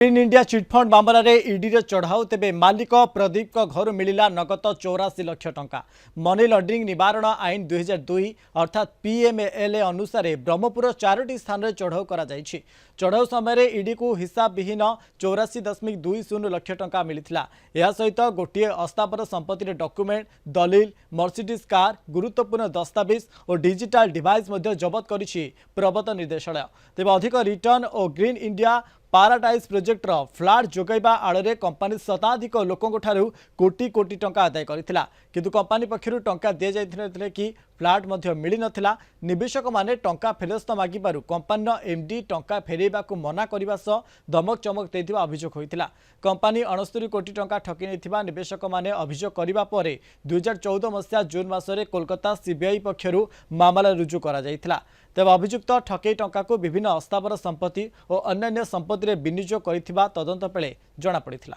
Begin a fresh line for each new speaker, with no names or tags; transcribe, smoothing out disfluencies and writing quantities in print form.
Green India chit fund मामलें ED चढ़ाऊ तेबे मालिक प्रदीप घर मिला नगद 84 लाख टंका। मनी लॉन्ड्रिंग निवारण आईन 2002 अर्थात पीएमएलए अनुसार ब्रह्मपुर 4टी स्थान में चढ़ाऊ कर चढ़ाऊ समय ईडी को हिसाब विहीन 84.20 लाख टंका मिलता। यह सहित गोटे अस्थावर संपत्ति डॉक्यूमेंट दलील मर्सिडीज कार गुरुत्वपूर्ण दस्तावेज और डिजिटल डिवाइस जबत करिछि प्रवर्तन निर्देशालय। तेज अधिक रिटर्न और ग्रीन इंडिया पाराडाइज प्रोजेक्टर फ्लाट जोगाइबा आड़े कंपानी शताधिक लोकों कोटी कोटी टंका आदाय करथिला, किंतु कंपानी पक्षरु टंका दि जाइथिले कि फ्लाट मिली नथिला। निवेशक माने टंका फेरस्त मागिबारु कंपानी एमडी टंका फेरेबा को मना करबा सह धमक चमक देथिबा अभियोग होइथिला। कंपानी 69 कोटी टंका ठकी नैथिबा निवेशक माने अभियोग करबा परे 2014 मसिया जून मासरे कोलकाता सीबीआई पक्षरु मामला रुजु करा जाइथिला। तेज अभियुक्त ठकई टंका को विभिन्न अस्थावर संपत्ति और अन्य संपत्ति विनियोग कर तदंत बेले जमापड़ा।